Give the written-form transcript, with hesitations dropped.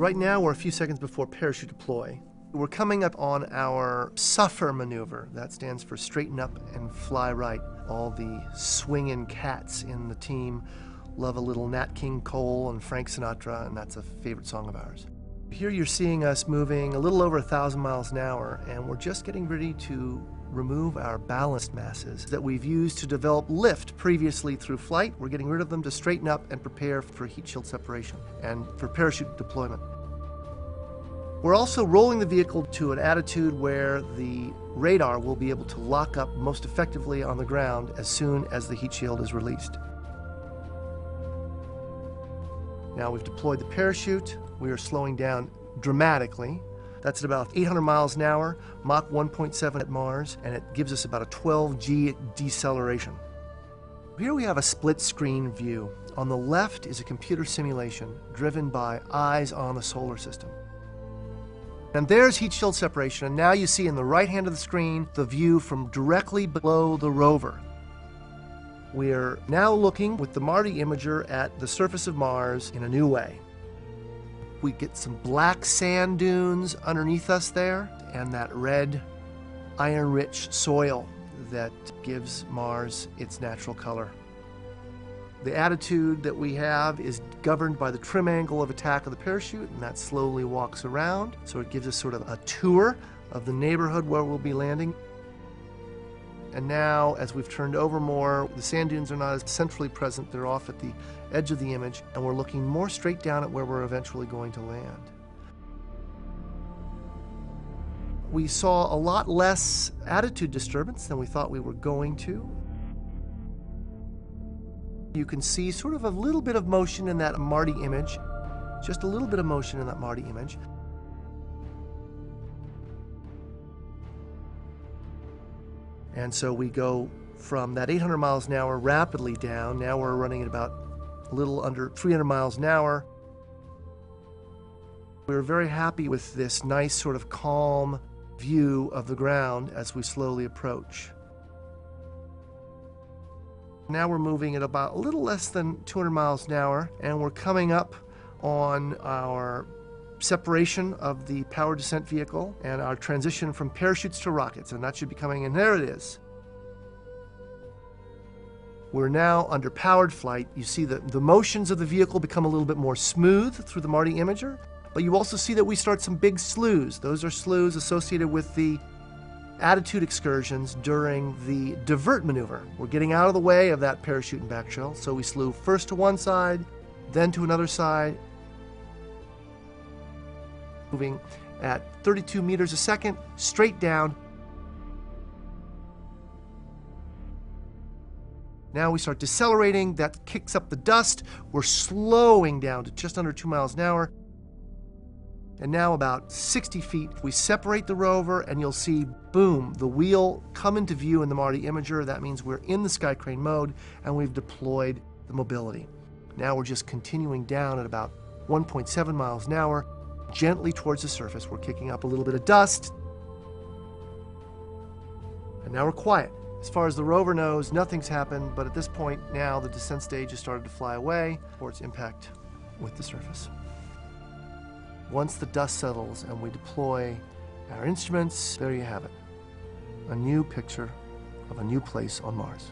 Right now, we're a few seconds before parachute deploy. We're coming up on our SUFFER maneuver. That stands for straighten up and fly right. All the swinging cats in the team love a little Nat King Cole and Frank Sinatra, and that's a favorite song of ours. Here you're seeing us moving a little over 1,000 miles an hour, and we're just getting ready to remove our ballast masses that we've used to develop lift previously through flight. We're getting rid of them to straighten up and prepare for heat shield separation and for parachute deployment. We're also rolling the vehicle to an attitude where the radar will be able to lock up most effectively on the ground as soon as the heat shield is released. Now we've deployed the parachute. We are slowing down dramatically. That's at about 800 miles an hour, Mach 1.7 at Mars, and it gives us about a 12G deceleration. Here we have a split screen view. On the left is a computer simulation driven by eyes on the solar system. And there's heat shield separation, and now you see in the right hand of the screen the view from directly below the rover. We're now looking with the MARTI imager at the surface of Mars in a new way. We get some black sand dunes underneath us there, and that red, iron-rich soil that gives Mars its natural color. The attitude that we have is governed by the trim angle of attack of the parachute, and that slowly walks around, so it gives us sort of a tour of the neighborhood where we'll be landing. And now, as we've turned over more, the sand dunes are not as centrally present. They're off at the edge of the image, and we're looking more straight down at where we're eventually going to land. We saw a lot less attitude disturbance than we thought we were going to. You can see sort of a little bit of motion in that MARTI image, just a little bit of motion in that MARTI image. And so we go from that 800 miles an hour rapidly down. Now we're running at about a little under 300 miles an hour. We were very happy with this nice sort of calm view of the ground as we slowly approach. Now we're moving at about a little less than 200 miles an hour, and we're coming up on our separation of the power descent vehicle and our transition from parachutes to rockets, and that should be coming in. There it is. We're now under powered flight. You see the motions of the vehicle become a little bit more smooth through the MARTI imager, but you also see that we start some big sloughs. Those are sloughs associated with the attitude excursions during the divert maneuver. We're getting out of the way of that parachute and back shell, so we slew first to one side, then to another side, moving at 32 meters a second, straight down. Now we start decelerating. That kicks up the dust. We're slowing down to just under 2 miles an hour. And now about 60 feet, we separate the rover, and you'll see, boom, the wheel come into view in the MARTI imager. That means we're in the sky crane mode, and we've deployed the mobility. Now we're just continuing down at about 1.7 miles an hour, gently towards the surface. We're kicking up a little bit of dust. And now we're quiet. As far as the rover knows, nothing's happened, but at this point now the descent stage has started to fly away for its impact with the surface. Once the dust settles and we deploy our instruments, there you have it. A new picture of a new place on Mars.